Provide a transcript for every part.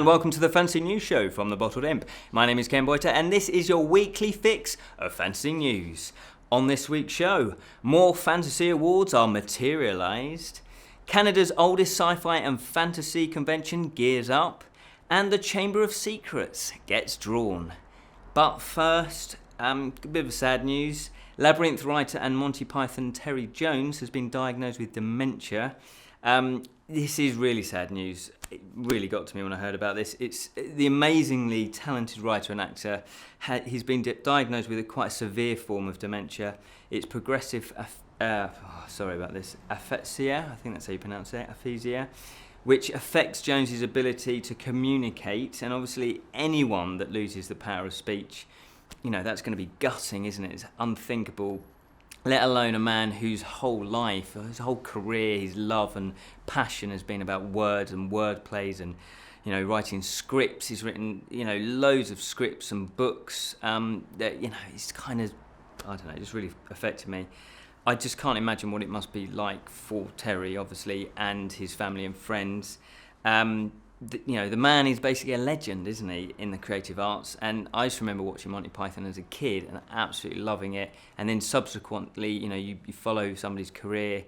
welcome to the Fantasy News Show from the Bottled Imp. My name is Ken Boyter, and this is your weekly fix of fantasy news. On this week's show, more fantasy awards are materialised, Canada's oldest sci-fi and fantasy convention gears up, and the Chamber of Secrets gets drawn. But first, a bit of sad news. Labyrinth writer and Monty Python Terry Jones has been diagnosed with dementia. This is really sad news. It really got to me when I heard about this. It's the amazingly talented writer and actor. He's been diagnosed with quite a severe form of dementia. It's progressive, aphasia, I think that's how you pronounce it, aphasia, which affects Jones's ability to communicate. And obviously anyone that loses the power of speech, that's going to be gutting, isn't it? It's unthinkable. Let alone a man whose whole life, his whole career, his love and passion has been about words and word plays and, writing scripts. He's written, loads of scripts and books that, it's kind of, it just really affected me. I just can't imagine what it must be like for Terry, obviously, and his family and friends. The man is basically a legend, isn't he, in the creative arts? And I just remember watching Monty Python as a kid and absolutely loving it. And then subsequently, you follow somebody's career,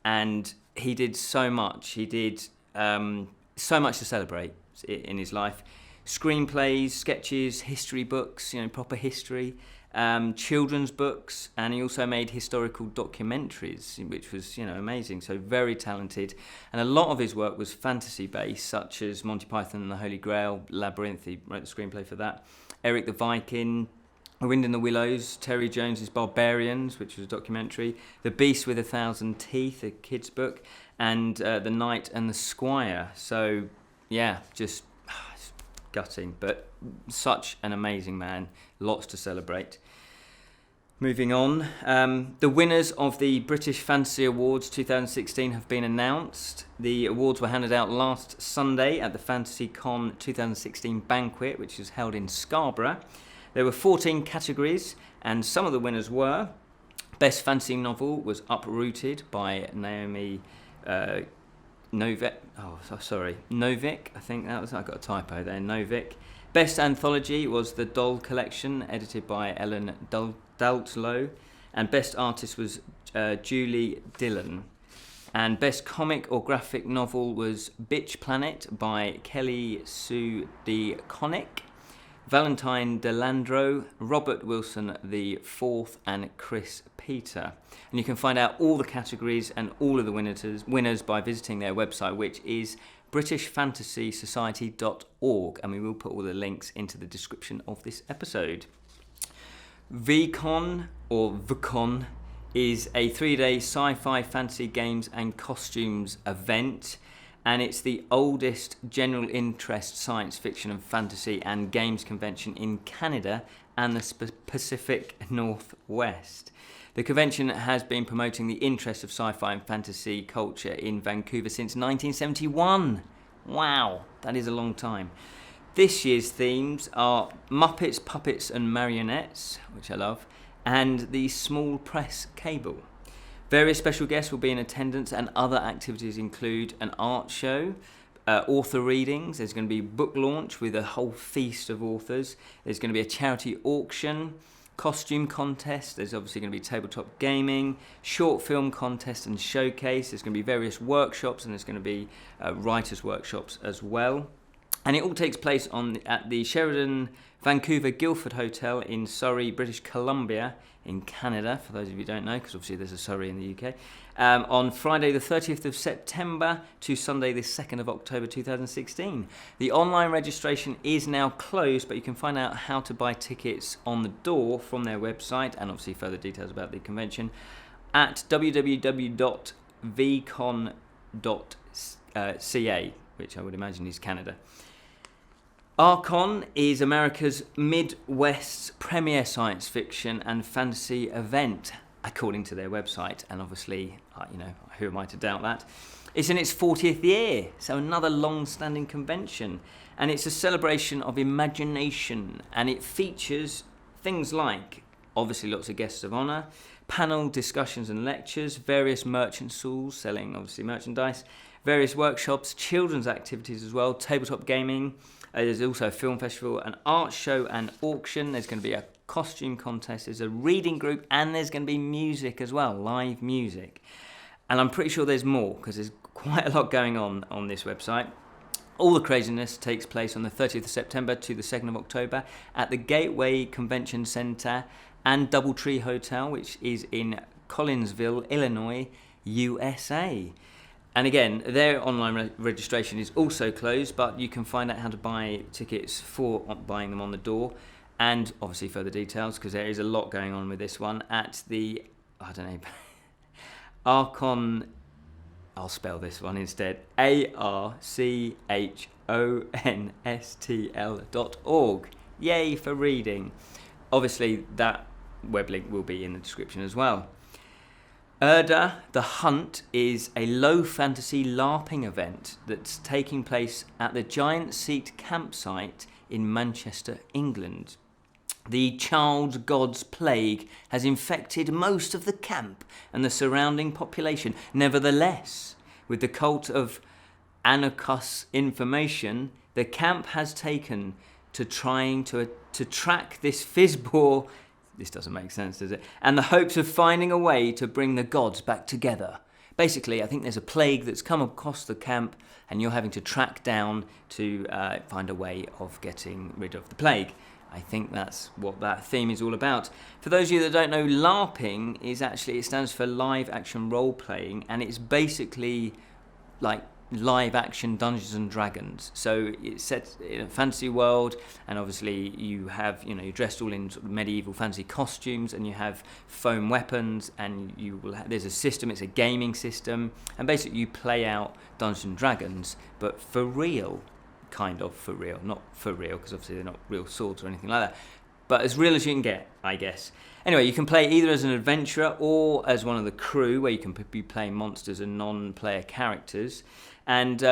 and he did so much. He did so much to celebrate in his life. Screenplays, sketches, history books, proper history, children's books, and he also made historical documentaries, which was, amazing. So very talented, and a lot of his work was fantasy-based, such as Monty Python and the Holy Grail, Labyrinth. He wrote the screenplay for that. Eric the Viking, The Wind in the Willows, Terry Jones's Barbarians, which was a documentary, The Beast with 1,000 Teeth, a kid's book, and The Knight and the Squire. So yeah, just gutting, but such an amazing man. Lots to celebrate. Moving on, the winners of the British Fantasy Awards 2016 have been announced. The awards were handed out last Sunday at the FantasyCon 2016 banquet, which was held in Scarborough. There were 14 categories, and some of the winners were: Best Fantasy Novel was Uprooted by Naomi Novik. I think that was. I got a typo there. Novik. Best Anthology was The Doll Collection, edited by Ellen Daltlow, and Best Artist was Julie Dillon. And Best Comic or Graphic Novel was Bitch Planet by Kelly Sue DeConnick, Valentine Delandro, Robert Wilson IV, and Chris Peter. And you can find out all the categories and all of the winners by visiting their website, which is BritishFantasySociety.org, and we will put all the links into the description of this episode. VCON, or VCON, is a 3-day sci-fi, fantasy, games and costumes event, and it's the oldest general interest science fiction and fantasy and games convention in Canada and the Pacific Northwest. The convention has been promoting the interest of sci-fi and fantasy culture in Vancouver since 1971. Wow, that is a long time. This year's themes are Muppets, Puppets and Marionettes, which I love, and the Small Press Cable. Various special guests will be in attendance, and other activities include an art show, author readings. There's going to be book launch with a whole feast of authors. There's going to be a charity auction, costume contest. There's obviously going to be tabletop gaming, short film contest and showcase. There's going to be various workshops, and there's going to be writers' workshops as well. And it all takes place at the Sheraton Vancouver Guildford Hotel in Surrey, British Columbia, in Canada, for those of you who don't know, because obviously there's a Surrey in the UK, on Friday the 30th of September to Sunday the 2nd of October 2016. The online registration is now closed, but you can find out how to buy tickets on the door from their website, and obviously further details about the convention at www.vcon.ca, which I would imagine is Canada. Archon is America's Midwest's premier science fiction and fantasy event, according to their website, and obviously, who am I to doubt that? It's in its 40th year, so another long-standing convention, and it's a celebration of imagination, and it features things like, obviously lots of guests of honour, panel discussions and lectures, various merchant stalls selling, obviously, merchandise, various workshops, children's activities as well, tabletop gaming, There's also a film festival, an art show and auction. There's going to be a costume contest. There's a reading group, and there's going to be music as well, live music. And I'm pretty sure there's more because there's quite a lot going on this website. All the craziness takes place on the 30th of September to the 2nd of October at the Gateway Convention Center and Doubletree Hotel, which is in Collinsville, Illinois, USA. And again, their online registration is also closed, but you can find out how to buy tickets for buying them on the door, and obviously further details, because there is a lot going on with this one, at the, Archon, I'll spell this one instead, ARCHONSTL.org. Yay for reading. Obviously, that web link will be in the description as well. Erda, The Hunt, is a low fantasy LARPing event that's taking place at the Giant Seat campsite in Manchester, England. The child god's plague has infected most of the camp and the surrounding population. Nevertheless, with the cult of Anarchus information, the camp has taken to trying to track this fizzball. This doesn't make sense, does it? And the hopes of finding a way to bring the gods back together. Basically, I think there's a plague that's come across the camp, and you're having to track down to find a way of getting rid of the plague. I think that's what that theme is all about. For those of you that don't know, LARPing is actually, it stands for live action role playing, and it's basically like live action Dungeons and Dragons. So it's set in a fantasy world, and obviously you have, you're dressed all in sort of medieval fantasy costumes, and you have foam weapons, and you will there's a system, it's a gaming system, and basically you play out Dungeons and Dragons, but for real. Kind of for real, not for real, because obviously they're not real swords or anything like that, but as real as you can get, I guess. Anyway, you can play either as an adventurer or as one of the crew, where you can be playing monsters and non-player characters. And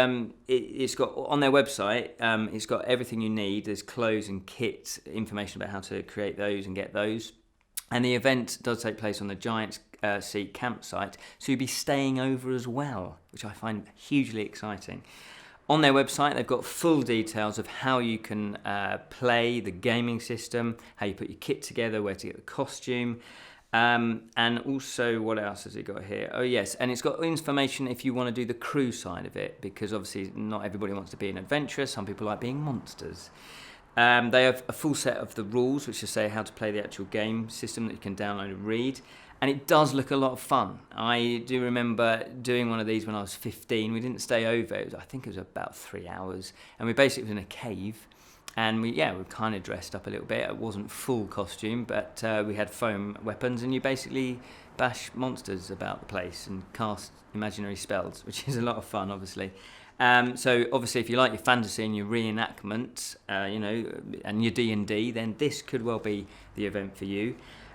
it's got, on their website, it's got everything you need. There's clothes and kits, information about how to create those and get those. And the event does take place on the Giant Seat campsite, so you'll be staying over as well, which I find hugely exciting. On their website, they've got full details of how you can play the gaming system, how you put your kit together, where to get the costume, and also, what else has it got here? Oh yes, and it's got information if you want to do the crew side of it, because obviously not everybody wants to be an adventurer. Some people like being monsters. They have a full set of the rules, which just say how to play the actual game system that you can download and read. And it does look a lot of fun. I do remember doing one of these when I was 15. We didn't stay over. I think it was about 3 hours. And we basically was in a cave. And we kind of dressed up a little bit. It wasn't full costume, but we had foam weapons. And you basically bash monsters about the place and cast imaginary spells, which is a lot of fun, obviously. So obviously, if you like your fantasy and your reenactment, and your D&D, then this could well be the event for you.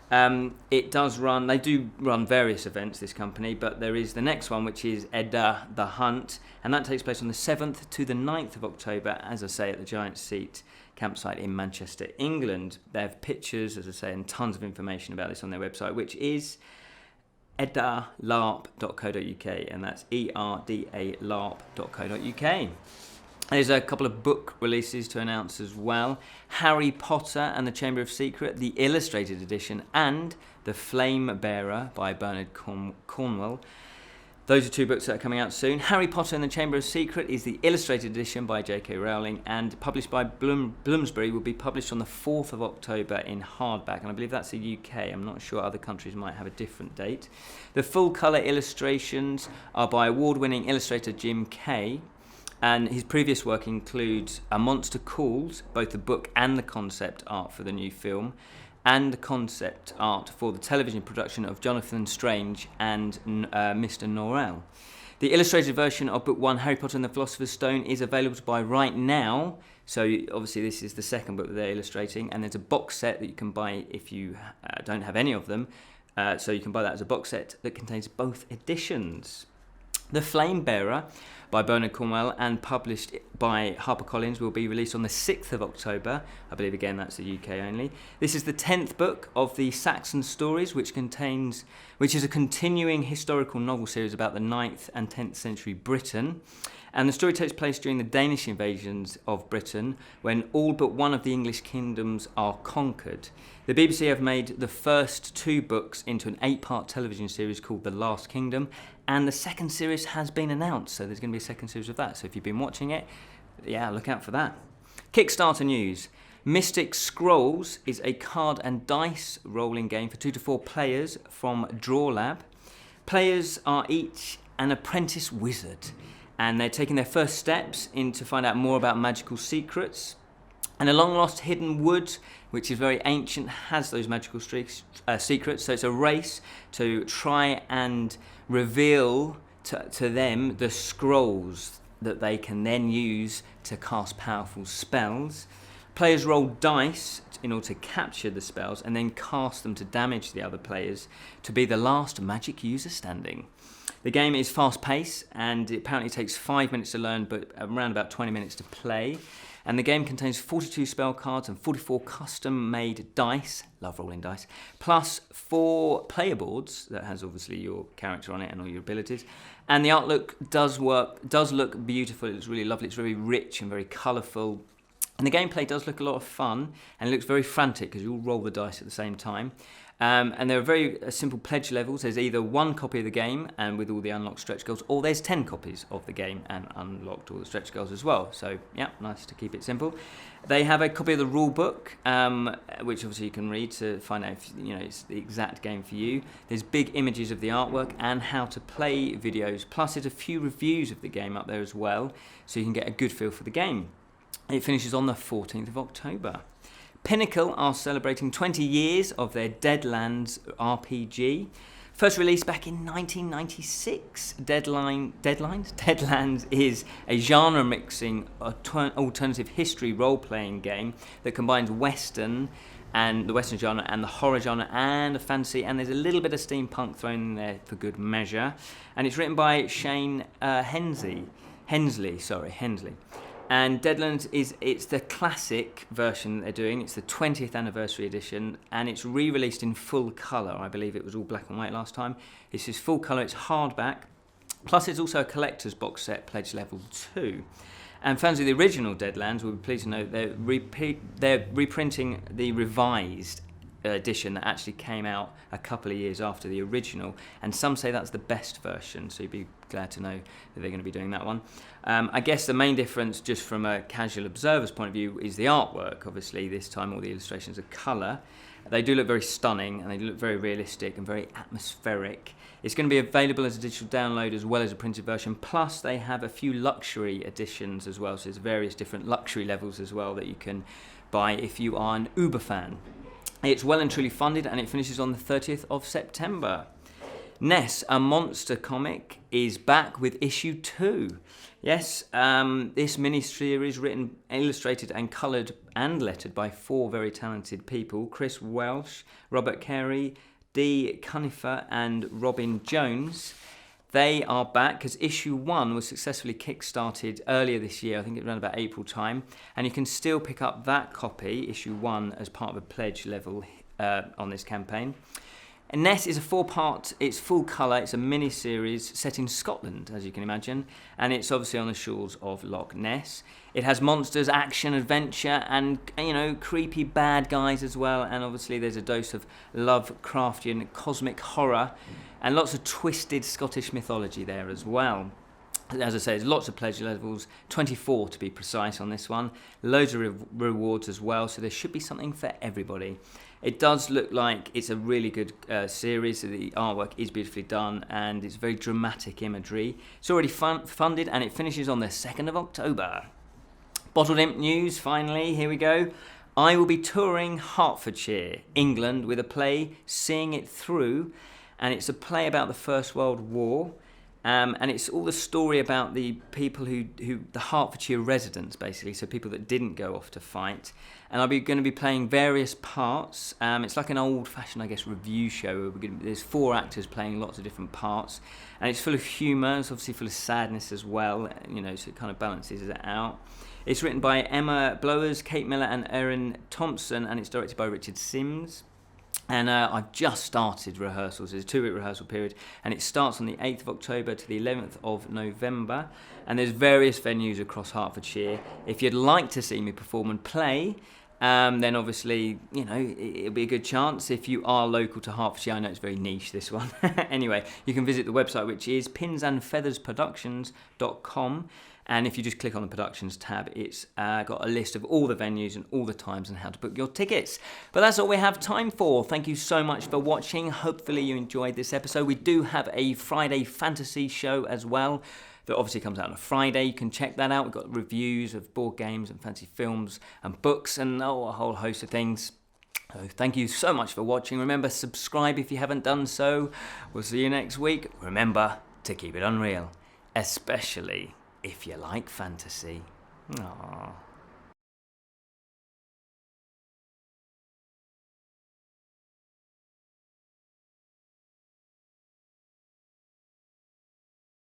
It does run, they do run various events, this company, but there is the next one, which is Erda, The Hunt, and that takes place on the 7th to the 9th of October, as I say, at the Giant Seat campsite in Manchester, England. They have pictures, as I say, and tons of information about this on their website, which is erdalarp.co.uk, and that's ERDA larp.co.uk. There's a couple of book releases to announce as well. Harry Potter and the Chamber of Secret, the illustrated edition, and The Flame Bearer by Bernard Cornwell. Those are two books that are coming out soon. Harry Potter and the Chamber of Secret is the illustrated edition by J.K. Rowling, and published by Bloomsbury, will be published on the 4th of October in hardback, and I believe that's the UK. I'm not sure, other countries might have a different date. The full colour illustrations are by award-winning illustrator Jim Kay, and his previous work includes A Monster Calls, both the book and the concept art for the new film, and the concept art for the television production of Jonathan Strange and Mr. Norrell. The illustrated version of Book 1, Harry Potter and the Philosopher's Stone, is available to buy right now. So obviously this is the second book that they're illustrating, and there's a box set that you can buy if you don't have any of them. So you can buy that as a box set that contains both editions. The Flame Bearer by Bernard Cornwell and published by HarperCollins will be released on the 6th of October. I believe, again, that's the UK only. This is the 10th book of the Saxons Stories, which is a continuing historical novel series about the 9th and 10th century Britain. And the story takes place during the Danish invasions of Britain, when all but one of the English kingdoms are conquered. The BBC have made the first 2 books into an 8-part television series called The Last Kingdom, and the second series has been announced, so there's going to be a second series of that. So if you've been watching it, yeah, look out for that. Kickstarter news. Mystic Scrolls is a card and dice rolling game for 2 to 4 players from Draw Lab. Players are each an apprentice wizard, and they're taking their first steps in to find out more about magical secrets. And a long-lost hidden wood, which is very ancient, has those magical secrets. So it's a race to try and reveal to them the scrolls that they can then use to cast powerful spells. Players roll dice in order to capture the spells and then cast them to damage the other players to be the last magic user standing. The game is fast-paced, and it apparently takes 5 minutes to learn, but around about 20 minutes to play. And the game contains 42 spell cards and 44 custom-made dice, love rolling dice, plus 4 player boards that has obviously your character on it and all your abilities. And the artwork does look beautiful. It's really lovely. It's very rich and very colourful. And the gameplay does look a lot of fun, and it looks very frantic because you all roll the dice at the same time. And there are very simple pledge levels. There's either 1 copy of the game and with all the unlocked stretch goals, or there's 10 copies of the game and unlocked all the stretch goals as well. So yeah, nice to keep it simple. They have a copy of the rule book, which obviously you can read to find out if it's the exact game for you. There's big images of the artwork and how to play videos. Plus there's a few reviews of the game up there as well, so you can get a good feel for the game. It finishes on the 14th of October. Pinnacle are celebrating 20 years of their Deadlands RPG. First released back in 1996, Deadlands is a genre-mixing alternative history role-playing game that combines Western and the Western genre and the horror genre and the fantasy, and there's a little bit of steampunk thrown in there for good measure. And it's written by Shane Hensley. And Deadlands it's the classic version they're doing. It's the 20th anniversary edition, and it's re-released in full colour. I believe it was all black and white last time. This is full colour, it's hardback. Plus it's also a collector's box set, pledge level 2. And fans of the original Deadlands will be pleased to know they're reprinting the revised edition that actually came out a couple of years after the original, and some say that's the best version, so you'd be glad to know that they're going to be doing that one. I guess the main difference, just from a casual observer's point of view, is the artwork. Obviously this time all the illustrations are colour. They do look very stunning, and they look very realistic and very atmospheric. It's going to be available as a digital download as well as a printed version, plus they have a few luxury editions as well, so there's various different luxury levels as well that you can buy if you are an Uber fan. It's well and truly funded, and it finishes on the 30th of September. Ness, a monster comic, is back with issue 2. Yes, this mini-series written, illustrated and coloured and lettered by 4 very talented people, Chris Welsh, Robert Carey, Dee Cunifer and Robin Jones. They are back because issue 1 was successfully kick-started earlier this year. I think it was around about April time, and you can still pick up that copy, issue 1, as part of a pledge level on this campaign. And Ness is a 4-part, it's full colour, it's a mini-series set in Scotland, as you can imagine, and it's obviously on the shores of Loch Ness. It has monsters, action, adventure, and, creepy bad guys as well, and obviously there's a dose of Lovecraftian cosmic horror, and lots of twisted Scottish mythology there as well. As I say, there's lots of pleasure levels, 24 to be precise on this one, loads of rewards as well, so there should be something for everybody. It does look like it's a really good series. The artwork is beautifully done, and it's very dramatic imagery. It's already funded, and it finishes on the 2nd of October. Bottled Imp news, finally, here we go. I will be touring Hertfordshire, England, with a play, Seeing It Through, and it's a play about the First World War. And it's all the story about the people who the Hertfordshire residents, basically, so people that didn't go off to fight. And I'll be going to be playing various parts. It's like an old-fashioned, I guess, review show. There's 4 actors playing lots of different parts, and it's full of humour. It's obviously full of sadness as well, so it kind of balances it out. It's written by Emma Blowers, Kate Miller, and Erin Thompson, and it's directed by Richard Sims. And I've just started rehearsals. There's a 2-week rehearsal period, and it starts on the 8th of October to the 11th of November. And there's various venues across Hertfordshire. If you'd like to see me perform and play, then obviously, it'll be a good chance. If you are local to Hertfordshire, I know it's very niche, this one. Anyway, you can visit the website, which is pinsandfeathersproductions.com. And if you just click on the Productions tab, it's got a list of all the venues and all the times and how to book your tickets. But that's all we have time for. Thank you so much for watching. Hopefully you enjoyed this episode. We do have a Friday fantasy show as well that obviously comes out on a Friday. You can check that out. We've got reviews of board games and fantasy films and books and a whole host of things. So thank you so much for watching. Remember, subscribe if you haven't done so. We'll see you next week. Remember to keep it unreal, especially if you like fantasy. Aww.